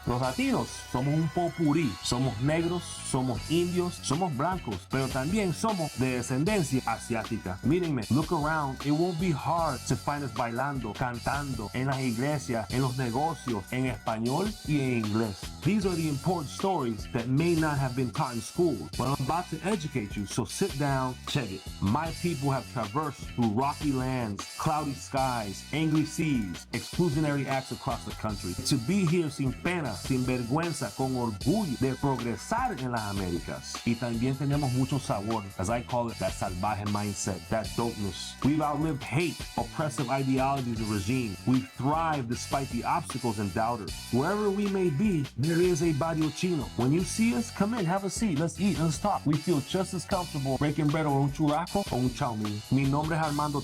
Los latinos somos un popurrí, somos negros, somos indios, somos blancos, pero también somos de descendencia asiática. Mírenme, look around, it won't be hard to find us bailando, cantando, en las iglesias, en los negocios, en español y en inglés. These are the important stories that may not have been taught in school, but I'm about to educate you, so sit down, check it. My people have traversed through rocky lands, cloudy skies, angry seas, exclusionary acts across the country. To be here sin pena, sin vergüenza, con orgullo de progresar en las Américas. Y también tenemos mucho sabor, as I call it, that salvaje mindset, that dopeness. We've outlived hate, oppressive ideologies and regimes. We've thrived despite the obstacles and doubters. Wherever we may be, there is a Barrio Chino. When you see us, come in, have a seat, let's eat, let's talk. We feel just as comfortable breaking bread over un churrasco or un chow mein. Mi nombre es Armando.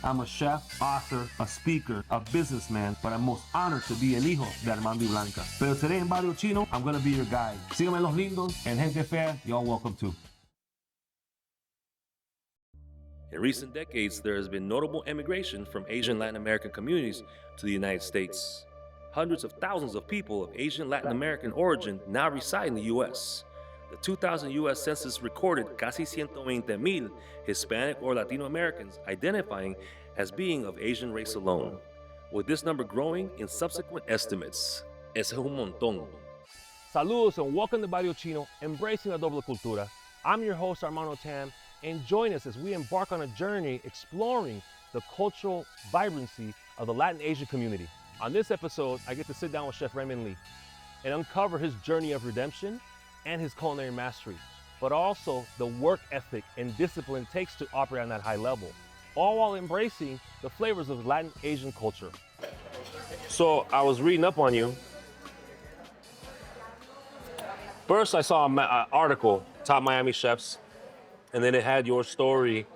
I'm a chef, author, a speaker, a businessman, but I'm most honored to be el hijo de Armando y Blanca. Pero today in Barrio Chino, I'm gonna be your guide. Síganme los lindos, and gente fea, y'all welcome too. In recent decades, there has been notable immigration from Asian Latin American communities to the United States. Hundreds of thousands of people of Asian Latin American origin now reside in the U.S. The 2000 U.S. Census recorded casi 120,000 Hispanic or Latino Americans identifying as being of Asian race alone, with this number growing in subsequent estimates. Ese es un montón. Saludos and welcome to Barrio Chino, embracing the Doble Cultura. I'm your host, Armando, and join us as we embark on a journey exploring the cultural vibrancy of the Latin Asian community. On this episode, I get to sit down with Chef Raymond Li and uncover his journey of redemption and his culinary mastery, but also the work ethic and discipline it takes to operate on that high level, all while embracing the flavors of Latin Asian culture. So I was reading up on you. First, I saw an article, Top Miami Chefs, and then it had your story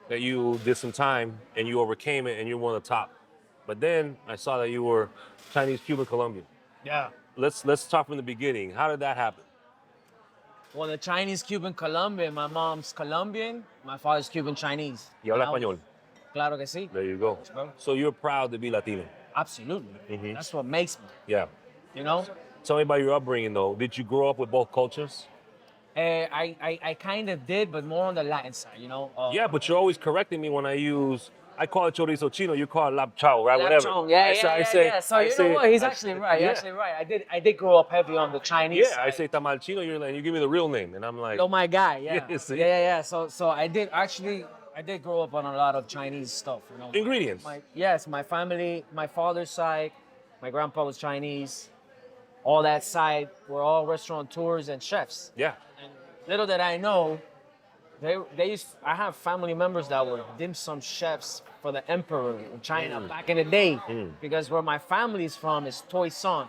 that you did some time and you overcame it and you're one of the top. But then I saw that you were Chinese, Cuban, Colombian. Yeah. Let's start from the beginning. How did that happen? Well, the Chinese, Cuban, Colombian. My mom's Colombian. My father's Cuban, Chinese. Y habla español. Claro que sí. There you go. Bro. So you're proud to be Latino. Absolutely. Mhm. That's what makes me. Yeah. You know? Tell me about your upbringing, though. Did you grow up with both cultures? I kind of did, but more on the Latin side, you know? Yeah, but you're always correcting me when I call it chorizo chino, you call it lap chow, right? Whatever. Lechon, yeah. So you know what? He's actually right. Yeah. You're actually right. I did grow up heavy on the Chinese Yeah, side. I say tamal chino, you're like, you give me the real name, and I'm like, Oh my guy, yeah. Yeah, see? Yeah. So I did grow up on a lot of Chinese stuff, you know. ingredients. Yes, my family, my father's side, my grandpa was Chinese. All that side were all restaurateurs and chefs. Yeah. And little did I know, I have family members that were dim sum chefs for the emperor in China back in the day. Because where my family's from is Toisan,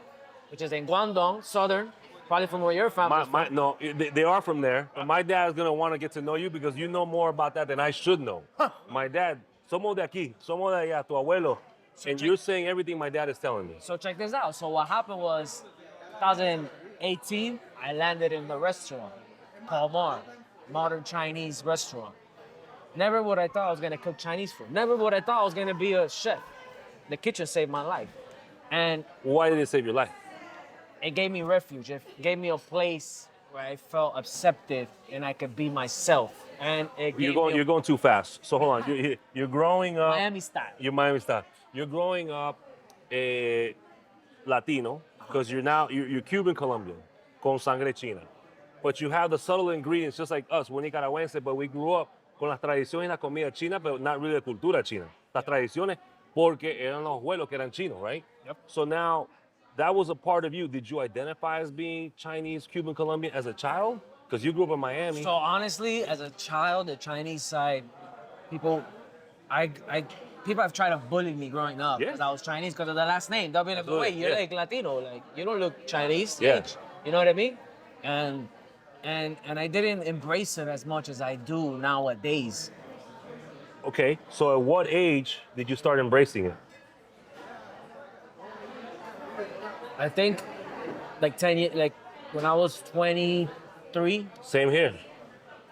which is in Guangdong, southern, probably from where your family's from. No, they are from there. But my dad is gonna want to get to know you because you know more about that than I should know. My dad, somos de aquí, somos de allá, tu abuelo, and you're saying everything my dad is telling me. So check this out. So what happened was, 2018, I landed in the restaurant, Palmar, modern Chinese restaurant. Never would I thought I was gonna cook Chinese food. Never would I thought I was gonna be a chef. The kitchen saved my life. And Why did it save your life? it gave me refuge. It gave me a place where I felt accepted and I could be myself. And it gave You're going too fast. So hold on. You're growing up. Miami style. You're Miami style. You're growing up Latino because you're Cuban Colombian, con sangre china. But you have the subtle ingredients just like us. We're Nicaragüense, but we grew up con las tradiciones y la comida china, but not really the cultura china. Las tradiciones porque eran los abuelos que eran chinos, right? Yep. So now that was a part of you. Did you identify as being Chinese, Cuban, Colombian as a child? Because you grew up in Miami. So honestly, as a child, the Chinese side, people have tried to bully me growing up because I was Chinese because of the last name. They'll be like, wait, you're like Latino, like you don't look Chinese. Yeah. You know what I mean? And I didn't embrace it as much as I do nowadays. Okay, so at what age did you start embracing it? I think like 10 years, like when I was 23. Same here.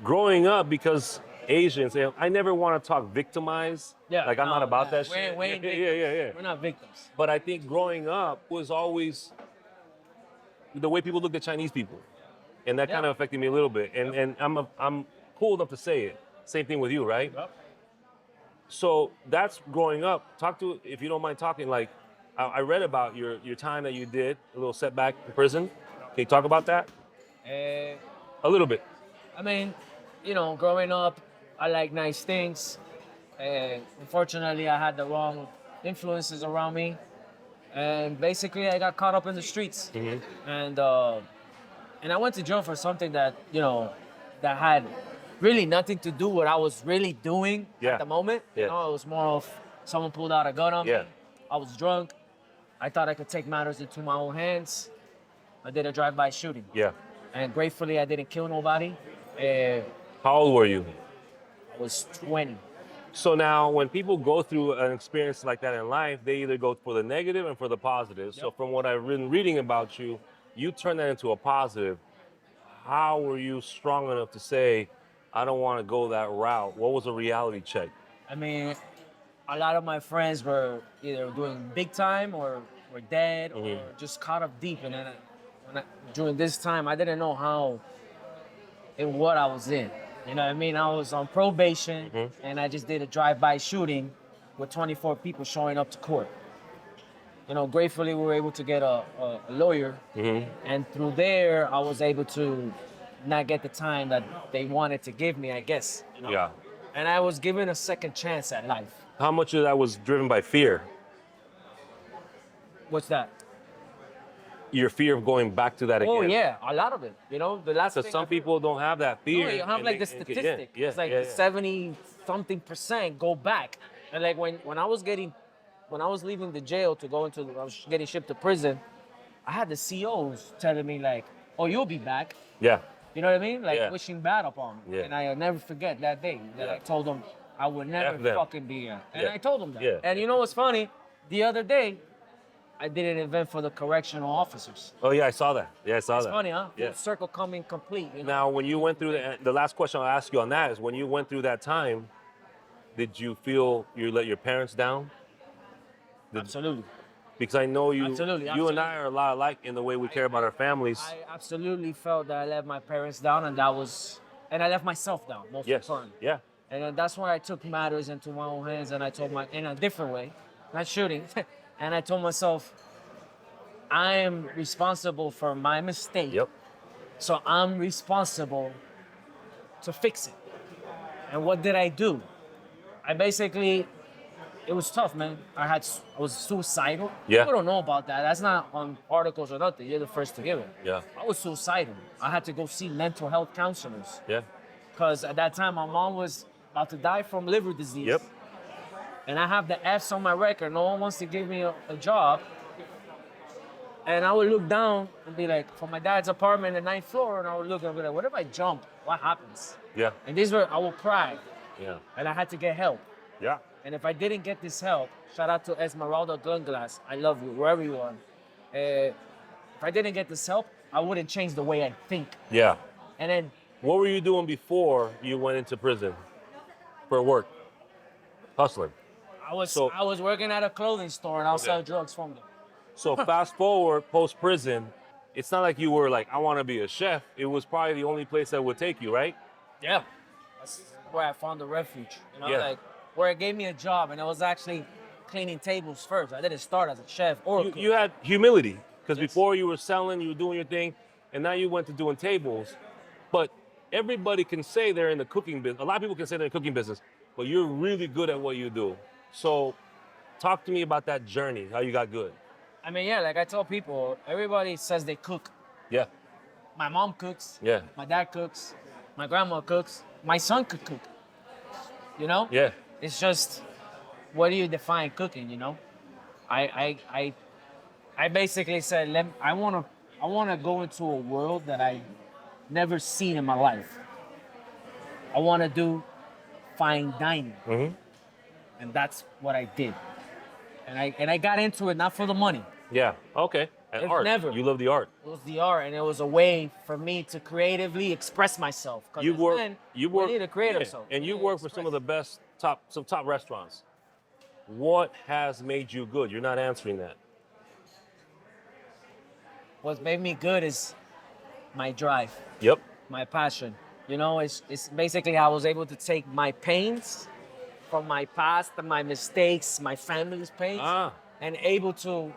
Growing up, because Asians, I never want to talk victimized. Yeah, like I'm not about that we shit. ain't Yeah. We're not victims. But I think growing up was always the way people looked at Chinese people, and that Yeah. kind of affected me a little bit. And I'm cool enough to say it. Same thing with you, right? Yep. So that's growing up. Talk to, if you don't mind talking, like I read about your time that you did, a little setback in prison. Can you talk about that? Uh, A little bit. I mean, growing up, I like nice things. Unfortunately, I had the wrong influences around me, and basically, I got caught up in the streets. And I went to jail for something that that had really nothing to do with what I was really doing Yeah. at the moment. Yeah. It was more of someone pulled out a gun on Yeah. me. I was drunk. I thought I could take matters into my own hands. I did a drive-by shooting, Yeah. and gratefully, I didn't kill nobody. I How old were you? was 20. So now, when people go through an experience like that in life, they either go for the negative and for the positive. So from what I've been reading about you, you turn that into a positive. How were you strong enough to say, I don't want to go that route? What was a reality check? I mean, a lot of my friends were either doing big time or were dead or just caught up deep. And then during this time, I didn't know how and what I was in. You know what I mean? I was on probation and I just did a drive-by shooting with 24 people showing up to court. Gratefully, we were able to get a lawyer. And through there, I was able to not get the time that they wanted to give me, I guess. Yeah. And I was given a second chance at life. How much of that was driven by fear? What's that? Your fear of going back to that again? Oh, yeah, a lot of it. The last Because thing some people don't have that fear. No, you have and like they- the statistic. Yeah, It's like yeah. 70-something% go back. And like when I was leaving the jail to go I was getting shipped to prison, I had the COs telling me like, oh, you'll be back. Yeah. You know what I mean? Like Yeah. wishing bad upon me. Yeah. And I'll never forget that day that I told them I would never F them. fucking be here. And Yeah. I told them that. Yeah. And you know what's funny? The other day, I did an event for the correctional officers. Oh, yeah, I saw that. Yeah, I saw It's that. funny, huh? Yeah. Full circle coming complete. Now, when you went through the last question I'll ask you on that is, when you went through that time, did you feel you let your parents down? Absolutely. Because I know you, Absolutely, you and I are a lot alike in the way we care about our families. I absolutely felt that I let my parents down, and I left myself down most Yes. of the time. Yeah. And then that's why I took matters into my own hands, and I told in a different way, not shooting. And I told myself, I am responsible for my mistake. Yep. So I'm responsible to fix it. And what did I do? It was tough, man. I was suicidal. Yeah. People don't know about that. That's not on articles or nothing. You're the first to hear it. Yeah. I was suicidal. I had to go see mental health counselors Yeah. because at that time my mom was about to die from liver disease. Yep. And I have the F's on my record. No one wants to give me a job. And I would look down and be like, from my dad's apartment, the 9th floor, and I would look and be like, what if I jump? What happens? Yeah. And I would cry. Yeah. And I had to get help. Yeah. And if I didn't get this help, shout out to Esmeralda Glunglass, I love you, wherever you are. If I didn't get this help, I wouldn't change the way I think. Yeah. And then What were you doing before you went into prison for work? Hustling. I was working at a clothing store and I'll sell drugs from there. So fast forward, post prison, it's not like you were like, I want to be a chef. It was probably the only place that would take you, right? Yeah. That's where I found the refuge. Yeah. Like where it gave me a job, and it was actually cleaning tables first. I didn't start as a chef or a cook. You had humility because Yes. before you were selling, you were doing your thing, and now you went to doing tables. But everybody can say they're in the cooking business. A lot of people can say they're in the cooking business, but you're really good at what you do. So talk to me about that journey, how you got good. I mean, yeah, like I tell people, everybody says they cook. Yeah. My mom cooks. Yeah. My dad cooks. My grandma cooks. My son could cook. You know? Yeah. It's just, what do you define cooking? You know? I basically said, I wanna go into a world that I never seen in my life. I wanna do fine dining, and that's what I did. And I got into it not for the money. Yeah. Okay. And It's art. never. You love the art. It was the art, and it was a way for me to creatively express myself. You work. We need to create ourselves. And you We work need to for some of the best top restaurants. What has made you good? You're not answering that. what made me good is my drive, Yep. my passion. You know, it's basically I was able to take my pains from my past and my mistakes, my family's pains, and able to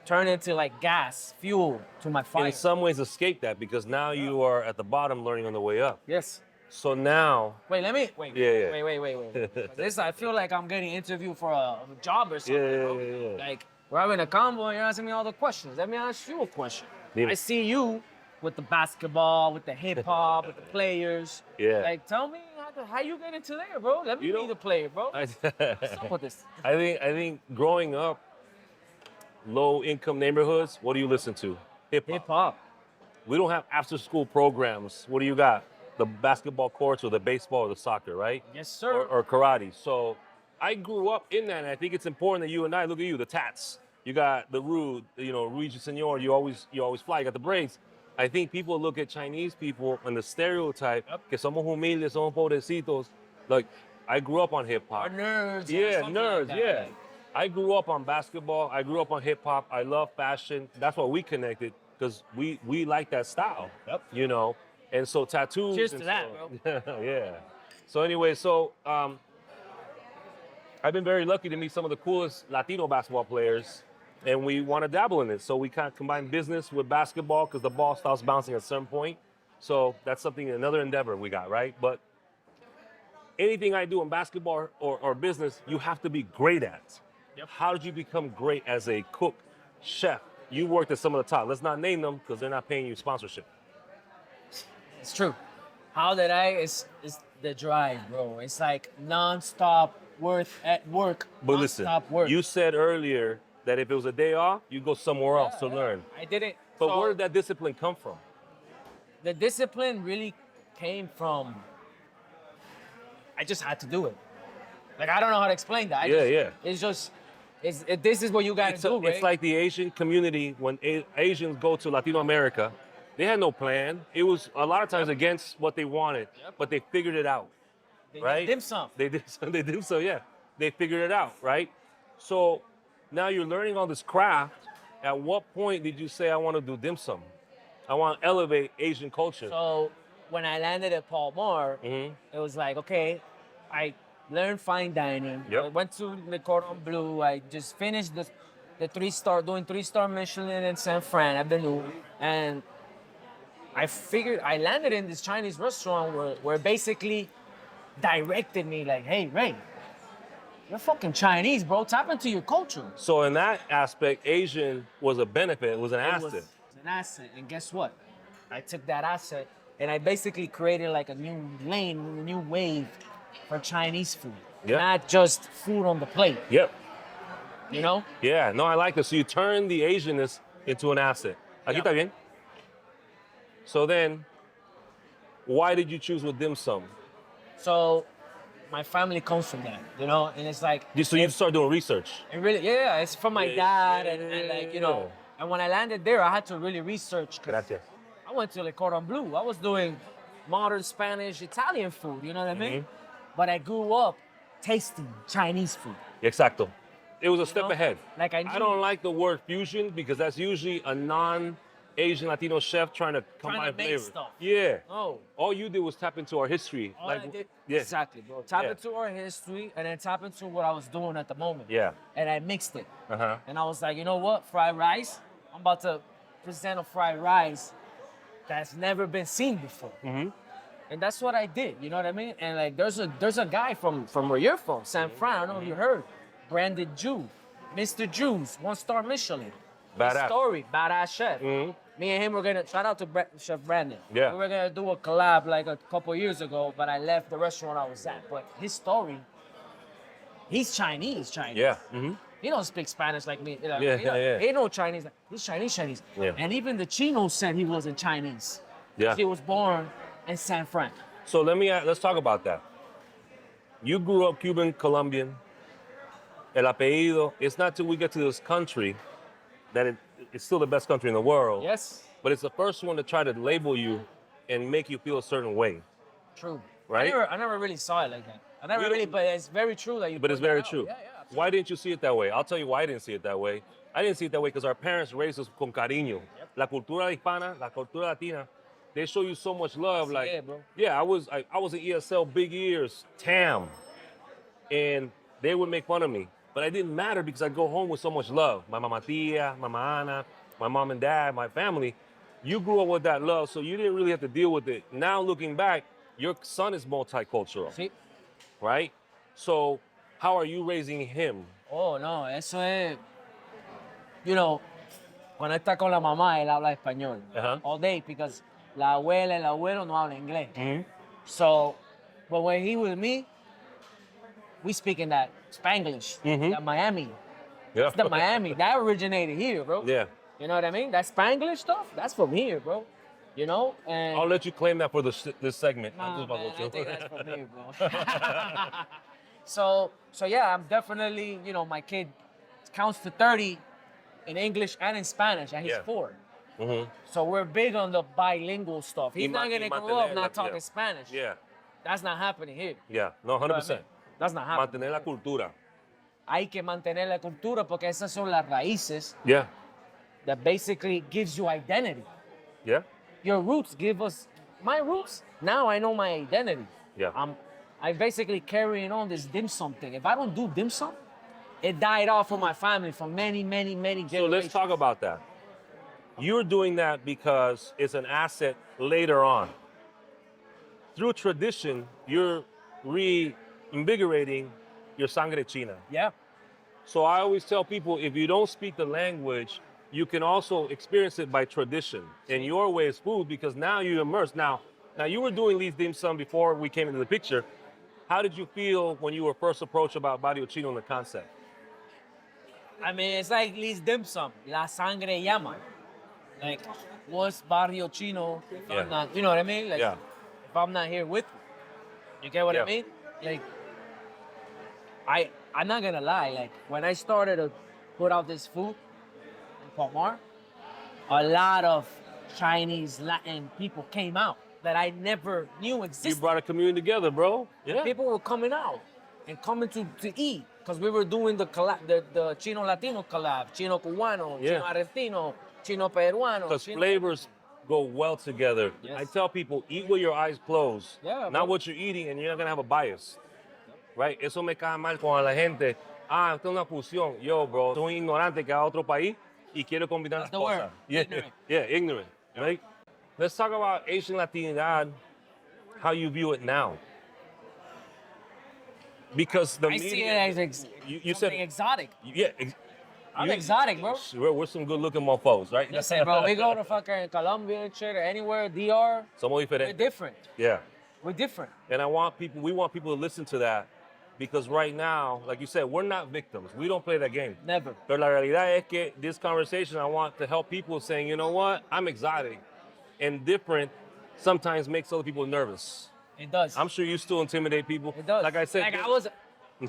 turn into like gas, fuel to my fire. In some ways, escape that because now you are at the bottom, learning on the way up. Yes. So now, Wait. Yeah. Wait. This I feel like I'm getting interviewed for a job or something. Bro. Yeah. Like we're having a convo and you're asking me all the questions. Let me ask you a question. Dime. I see you with the basketball, with the hip hop, with the players. Yeah. Like tell me how you get into there, bro. Let me be the player, bro. What's up with this? I think growing up, low income neighborhoods, what do you listen to? Hip hop. We don't have after school programs. What do you got? The basketball courts or the baseball or the soccer, right? Yes, sir. Or karate. So I grew up in that, and I think it's important that you and I look at you, the tats. You got the rude, Luigi Senor. You always fly. You got the braids. I think people look at Chinese people and the stereotype que somos humildes, somos pobrecitos. Like I grew up on hip hop. Or nerds. Yeah, or nerds. like Yeah. I grew up on basketball. I grew up on hip hop. I love fashion. That's why we connected because we like that style. Yep. And so tattoos. Cheers to that, bro. Yeah. So anyway, I've been very lucky to meet some of the coolest Latino basketball players, and we want to dabble in it. So we kind of combine business with basketball because the ball stops bouncing at some point. So that's another endeavor we got, right? But anything I do in basketball or business, you have to be great at. Yep. How did you become great as a cook, chef? You worked at some of the top. Let's not name them because they're not paying you sponsorship. It's true. How did I? It's the drive, bro. It's like non-stop work. But listen, non-stop work. you said earlier that if it was a day off, you go somewhere else to learn. I did it. But So where did that discipline come from? the discipline really came from. I just had to do it. Like I don't know how to explain that. It's just. This is what you got to do, right? It's like the Asian community when Asians go to Latino America. They had no plan. It was a lot of times against what they wanted, but they figured it out, right? Dim sum. They did so, yeah. They figured it out, right? So now you're learning all this craft. At what point did you say, I want to do dim sum? I want to elevate Asian culture. So when I landed at Palmar, it was like, okay, I learned fine dining. Yep. I went to Le Cordon Bleu. I just finished the 3-star, doing 3-star Michelin in San Fran at Benu. And I figured I landed in this Chinese restaurant where basically directed me like, hey, Ray, you're fucking Chinese, bro. Tap into your culture. So in that aspect, Asian was a benefit. It was an asset. It was an asset. And guess what? I took that asset and I basically created like a new lane, a new wave for Chinese food. Yep. Not just food on the plate. Yep. You know? Yeah, no, I like this. So you turn the Asianness into an asset. Aquí está bien. So then, why did you choose with dim sum? So, my family comes from that, and it's like. So you start doing research. And really, yeah, it's from my dad, and like, And when I landed there, I had to really research. Gracias. I went to Le Cordon Bleu. I was doing modern Spanish, Italian food, you know what I mean? But I grew up tasting Chinese food. Exacto. It was a step ahead. Like I don't like the word fusion because that's usually a non-Asian Latino chef trying to combine flavors. Stuff. Yeah. Oh. All you did was tap into our history. All I did, exactly, bro. Tap into our history and then tap into what I was doing at the moment. Yeah. And I mixed it. Uh-huh. And I was like, you know what? Fried rice. I'm about to present a fried rice that's never been seen before. Mm-hmm. And that's what I did, you know what I mean? And like there's a guy from where you're from, San Fran, I don't know if you heard. Branded Jew, Mr. Jews, 1-star Michelin. Badass. Story, badass chef. Mm-hmm. Me and him were gonna, shout out to Chef Brandon. Yeah. We were gonna do a collab like a couple years ago, but I left the restaurant I was at. But his story, he's Chinese. Yeah. Mm-hmm. He don't speak Spanish like me. He He know Chinese. He's Chinese. Yeah. And even the Chino said he wasn't Chinese. Yeah. He was born in San Fran. So let's talk about that. You grew up Cuban, Colombian. El apellido. It's not till we get to this country that it's still the best country in the world. Yes. But it's the first one to try to label you and make you feel a certain way. True. Right? I never really saw it like that. I never really, but it's very true that you. But it's very out. true. Yeah. Why didn't you see it that way? I'll tell you why I didn't see it that way. I didn't see it that way because our parents raised us con cariño. Yep. la cultura hispana, la cultura latina, they show you so much love. Like, Yeah, bro. yeah, I was in ESL big ears, TAM, and they would make fun of me. But it didn't matter because I go home with so much love. My mama tia, mama Ana, my mom and dad, my family. You grew up with that love, so you didn't really have to deal with it. Now looking back, your son is multicultural, Sí. right? So how are you raising him? Oh, no, eso es, you know, cuando está con la mamá, él habla español. Uh-huh. All day, because la abuela, el abuelo no habla inglés. So, but when he with me, we speak in that Spanglish, that Miami. Yeah. It's the Miami. That originated here, bro. Yeah. You know what I mean? That Spanglish stuff, that's from here, bro. You know? And I'll let you claim that for this segment. nah, I'm just about man, to I think that's from here, bro. So yeah, I'm definitely, you know, my kid counts to 30 in English and in Spanish, and he's Yeah. 4. Mhm. So we're big on the bilingual stuff. He's not gonna grow up not talking Spanish. Yeah. That's not happening here. Yeah. No, You know what I 100%. mean? That's not happening. Mantener la cultura. Hay que mantener la cultura porque esas son las raíces Yeah. that basically gives you identity. Yeah. Your roots give us my roots. Now I know my identity. Yeah. I'm basically carrying on this dim sum thing. If I don't do dim sum, it died off from my family for many, many, many generations. So let's talk about that. You're doing that because it's an asset later on. Through tradition, you're reinvigorating your sangre china. Yeah. So I always tell people, if you don't speak the language, you can also experience it by tradition. And your way is food because now you're immersed. Now you were doing these dim sum before we came into the picture. How did you feel when you were first approached about Barrio Chino and the concept? I mean, it's like Liz dim sum. La sangre llama. Like, what's Barrio Chino if I'm not, you know what I mean? Like, if I'm not here with you. You get what I mean? Like, I'm not gonna lie. Like, when I started to put out this food in Palmar, a lot of Chinese, Latin people came out that I never knew existed. You brought a community together, bro. Yeah. People were coming out and coming to eat because we were doing the collab, the Chino Latino collab, Chino Cubano, Chino Argentino, Chino Peruano. Because flavors go well together. Yes. I tell people, eat with your eyes closed. Yeah, not bro. what you're eating, and you're not gonna have a bias. Right? Eso me cae mal con la gente. Esto es una fusión. Yo, bro, soy un ignorante que va a otro país y quiero combinar las the cosas. word. Yeah, Ignorant. yeah, ignorant. Right? Let's talk about Asian Latinidad, how you view it now. Because the I media, see it as you something said exotic. yeah. I'm exotic, bro. We're some good looking mofos, right? Listen, bro, we go to fucking Colombia and shit or anywhere, DR. Somos We're diferentes. different. Yeah. We're different. And we want people to listen to that because right now, like you said, we're not victims. We don't play that game. Never. Pero la realidad es que this conversation, I want to help people saying, you know what, I'm exotic and different sometimes makes other people nervous. It does. I'm sure you still intimidate people. It does. Like I said. Like I was,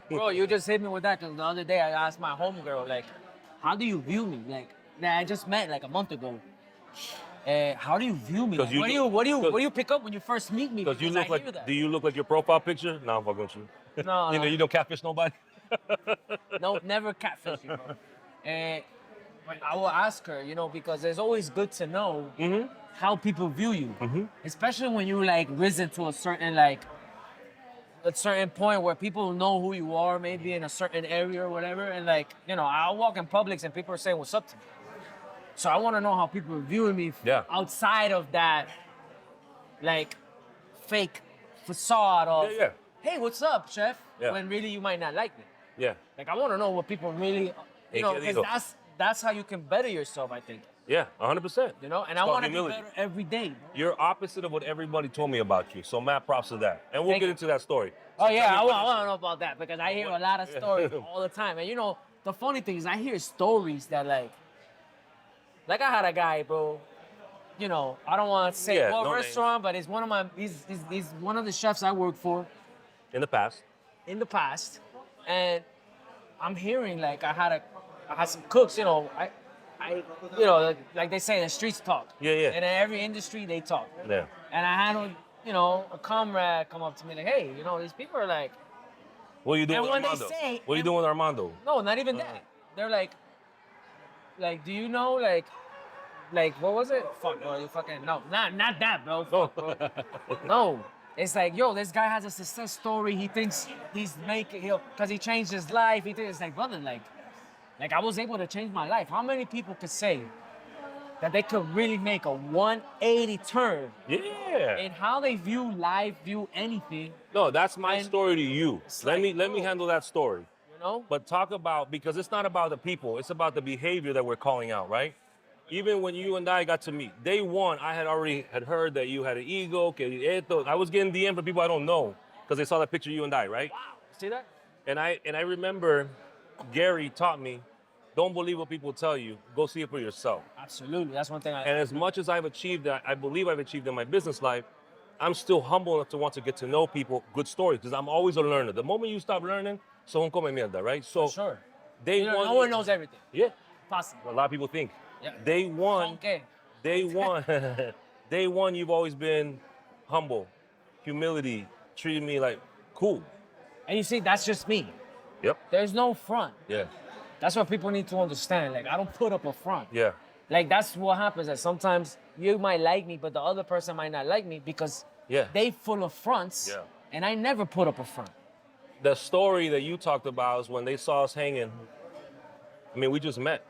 bro, you just hit me with that because the other day I asked my homegirl, like, how do you view me? Like, that I just met like a month ago. How do you view me? Like, what do you pick up when you first meet me? Because you look I like, hear that. do you look like your profile picture? No, I'm fucking with you. No, you know, no. you don't catfish nobody? No, never catfish you, bro. I will ask her, you know, because it's always good to know how people view you, especially when you like risen to a certain point where people know who you are, maybe in a certain area or whatever. And like, you know, I'll walk in Publix and people are saying, "What's up to me?" So I want to know how people are viewing me outside of that, like, fake facade of, "Hey, what's up, chef?" When really you might not like me. Yeah. Like, I want to know what people really, you know, because that's how you can better yourself, I think. Yeah, 100%. You know, and I want to be better every day. Bro. You're opposite of what everybody told me about you. So mad props to that. And we'll get into that story. Oh, yeah, I want to know about that because I hear a lot of stories all the time. And, you know, the funny thing is I hear stories that, like I had a guy, bro, you know, I don't want to say what restaurant, but it's one of my, he's one of the chefs I work for. In the past. And I'm hearing, like, I had some cooks, you know, I you know, like they say, the streets talk. Yeah, yeah. And in every industry, they talk. Yeah. And I had, you know, a comrade come up to me like, "Hey, you know, these people are like..." What are you doing with when Armando? they say... What are you doing with Armando? No, not even that. They're like, do you know, like, like what was it? Fuck, bro, you fucking no, not that, bro. Fuck, bro. No, it's like, yo, this guy has a success story. He thinks he's making, because he changed his life. He thinks, it's like, brother, like I was able to change my life. How many people could say that they could really make a 180 turn Yeah. in how they view life, view anything, No, that's my And story to you. Let like, me bro. handle that story. you know? But talk about, because it's not about the people, it's about the behavior that we're calling out, right? Even when you and I got to meet, day one, I had already heard that you had an ego, que esto. I was getting DM from people I don't know because they saw that picture of you and I, right? Wow, see that? And I remember Gary taught me, don't believe what people tell you, go see it for yourself. Absolutely, that's one thing And as much as I've achieved, I believe I've achieved in my business life, I'm still humble enough to want to get to know people, good stories, because I'm always a learner. The moment you stop learning, son come mierda, right? So For sure. day You know, one, no one knows everything. Yeah, Possible. a lot of people think. Yeah. Day one, Okay. day one, day one, you've always been humble, humility, treated me like cool. And you see, that's just me. Yep. There's no front. Yeah. That's what people need to understand. Like, I don't put up a front. Yeah. Like, that's what happens. That sometimes you might like me, but the other person might not like me because Yeah. they full of fronts. Yeah. And I never put up a front. The story that you talked about is when they saw us hanging. I mean, we just met,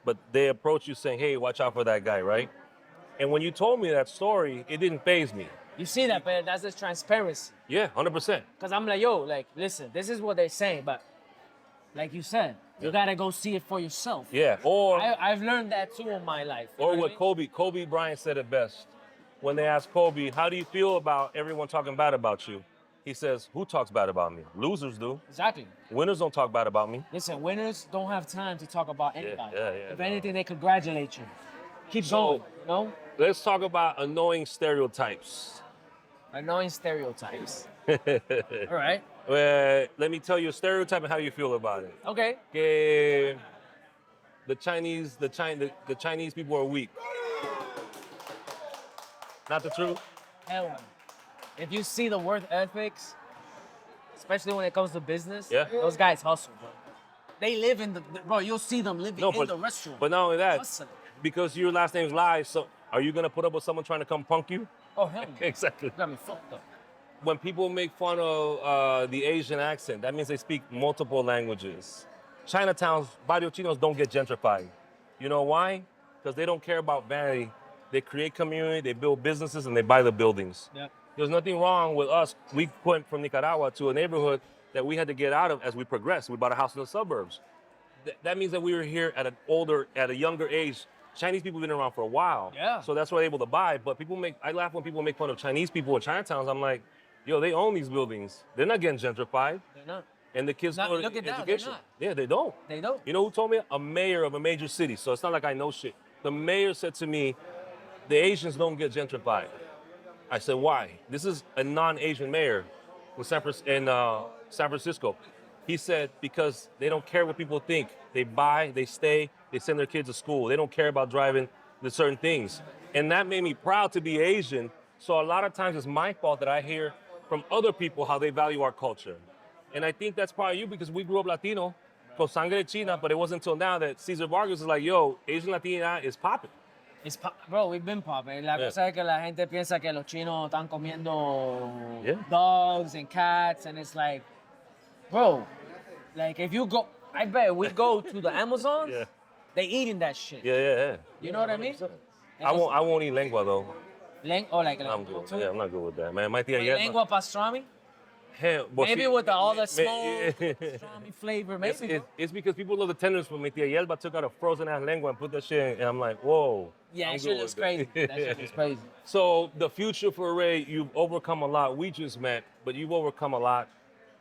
but they approached you saying, "Hey, watch out for that guy," right? And when you told me that story, it didn't faze me. You see that, but that's the transparency. Yeah, 100%. Because I'm like, yo, like, listen, this is what they're saying, but like you said, you gotta go see it for yourself. Yeah. Or I've learned that too in my life. You or know what I mean? Kobe Bryant said it best. When they asked Kobe, "How do you feel about everyone talking bad about you?" He says, "Who talks bad about me? Losers do. Exactly. Winners don't talk bad about me." Listen, winners don't have time to talk about anybody. yeah, If no. anything, they congratulate you. Keep So- going, you know? Let's talk about annoying stereotypes. Annoying stereotypes. All right. Let me tell you a stereotype and how you feel about it. Okay. Que the Chinese people are weak. Not the truth? Hell no. If you see the work ethics, especially when it comes to business, Yeah. those guys hustle, bro. They live in bro, you'll see them living in the restaurant. But not only that, Hustling. because your last name's Li, so are you gonna put up with someone trying to come punk you? Oh, hell no. Exactly. Got me fucked up. When people make fun of the Asian accent, that means they speak multiple languages. Chinatowns, Barrio Chinos don't get gentrified. You know why? Because they don't care about vanity. They create community, they build businesses, and they buy the buildings. Yep. There's nothing wrong with us. We went from Nicaragua to a neighborhood that we had to get out of as we progressed. We bought a house in the suburbs. That means that we were here at a younger age. Chinese people have been around for a while. Yeah. So that's why they're able to buy. But I laugh when people make fun of Chinese people in Chinatowns. I'm like, yo, they own these buildings. They're not getting gentrified. They're not. And the kids Not- go to look at that, they're education. not. Yeah, they don't. They don't. You know who told me? A mayor of a major city. So it's not like I know shit. The mayor said to me, the Asians don't get gentrified. I said, why? This is a non-Asian mayor in San Francisco. He said, because they don't care what people think. They buy, they stay, they send their kids to school. They don't care about driving the certain things. And that made me proud to be Asian. So a lot of times it's my fault that I hear from other people how they value our culture. And I think that's probably you because we grew up Latino, con sangre china, but it wasn't until now that César Vargas is like, yo, Asian Latina is popping. Bro, we've been popping. La Yeah. cosa es que la gente piensa que los chinos están comiendo Yeah. dogs and cats, and it's like, bro, like if you go, I bet we go to the Amazons, Yeah. they eating that shit. Yeah. You know what I mean? I won't eat lengua though. Like I'm good. Yeah, I'm not good with that, man. My tía Yelma. lengua pastrami? Hell, well, Maybe see, with all the me- smoke, pastrami flavor, maybe. it's because people love the tenderness, but my tía Yelba took out a frozen ass lengua and put that shit in, and I'm like, whoa. Yeah, I'm that good shit with looks that. crazy. That shit looks crazy. So the future for Ray, you've overcome a lot. We just met, but you've overcome a lot.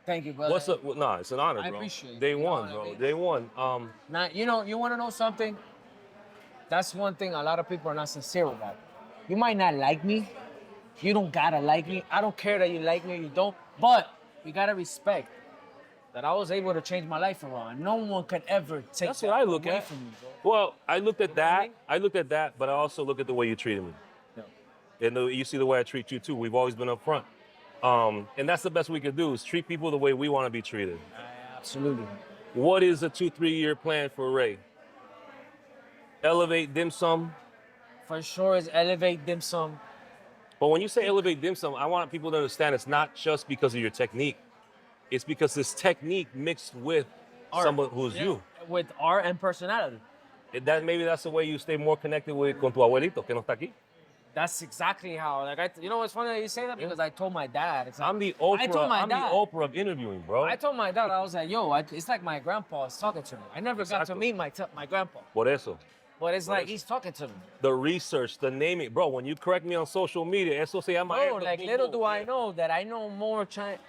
Thank you, brother. What's up? Nah, it's an honor, I bro. appreciate it. Day You know one, what I bro. mean? Day one. Now, you want to know something? That's one thing a lot of people are not sincere about. You might not like me. You don't gotta like me. I don't care that you like me or you don't. But you gotta respect that I was able to change my life around. No one could ever take That's that what I look away at. from me, bro. Well, I looked at know what I that. mean? I looked at that, but I also look at the way you treated me. Yeah. And you see the way I treat you too. We've always been upfront. And that's the best we could do is treat people the way we want to be treated. Absolutely. What is a 2-3 year plan for Ray? Elevate dim sum. For sure, is elevate dim sum. But when you say elevate dim sum, I want people to understand it's not just because of your technique. It's because this technique mixed with Art. someone who's Yeah. you. With art and personality. Maybe that's the way you stay more connected with con tu abuelito que no está aquí. That's exactly how. Like you know what's funny that you say that because I told my dad. It's like, I'm the Oprah. I told my I'm dad. the Oprah of interviewing, bro. I told my dad, I was like, yo, it's like my grandpa is talking to me. I never got to meet my grandpa, Por eso. but it's like he's talking to me. The research, the naming, bro. When you correct me on social media, eso se llama. Bro, like little do I know that I know more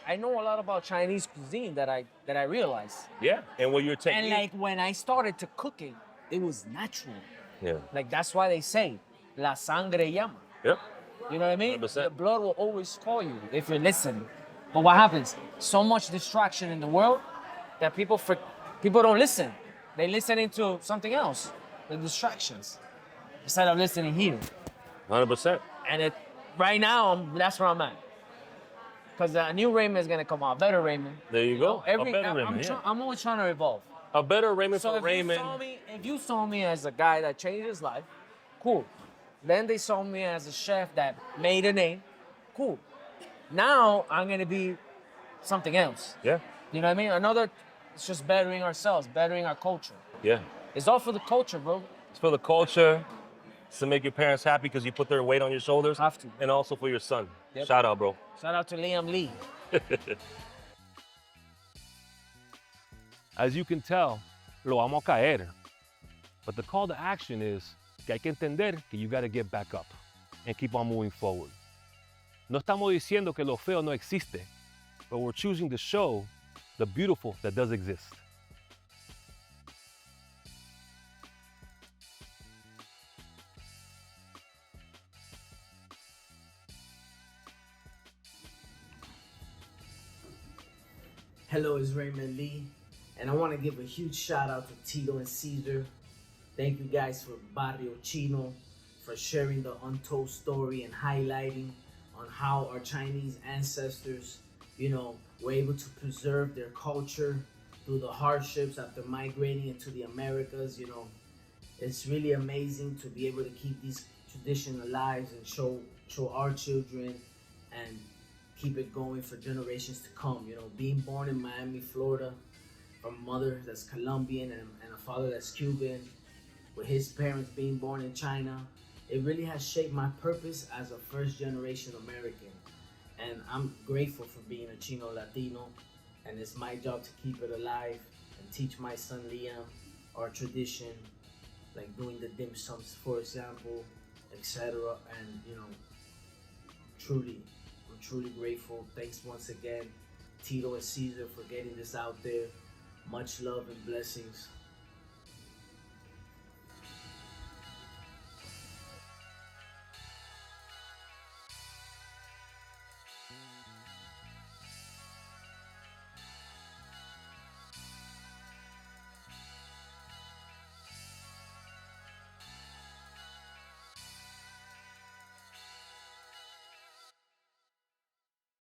I know a lot about Chinese cuisine that I realize. Yeah, and when your technique. And like when I started to cooking, it was natural. Yeah. Like that's why they say, la sangre llama. Yep. You know what I mean? 100%. The blood will always call you if you're listening. But what happens? So much distraction in the world that people don't listen. They listening to something else, the distractions, instead of listening here. 100%. And right now, that's where I'm at. Because a new Raymond is gonna come out, better Raymond. There you go. a better Raymond. I'm always trying to evolve. A better Raymond So for Raymond. if you saw me as a guy that changed his life, cool. Then they saw me as a chef that made a name, cool. Now I'm gonna be something else. Yeah. You know what I mean? It's just bettering ourselves, bettering our culture. Yeah. It's all for the culture, bro. It's for the culture. It's to make your parents happy because you put their weight on your shoulders. Have to. And also for your son. Yep. Shout out, bro. Shout out to Liam Lee. As you can tell, lo vamos a caer. But the call to action is que hay que entender que you got to get back up and keep on moving forward. No estamos diciendo que lo feo no existe, but we're choosing to show the beautiful that does exist. Hello, it's Raymond Li, and I want to give a huge shout out to Tito and Cesar. Thank you guys for Barrio Chino, for sharing the untold story and highlighting on how our Chinese ancestors, were able to preserve their culture through the hardships after migrating into the Americas. It's really amazing to be able to keep these traditions alive and show our children and keep it going for generations to come. Being born in Miami, Florida, from a mother that's Colombian and a father that's Cuban, with his parents being born in China, it really has shaped my purpose as a first-generation American. And I'm grateful for being a Chino Latino, and it's my job to keep it alive and teach my son Liam our tradition, like doing the dim sums, for example, etc. And I'm truly grateful. Thanks once again, Tito and Cesar, for getting this out there. Much love and blessings.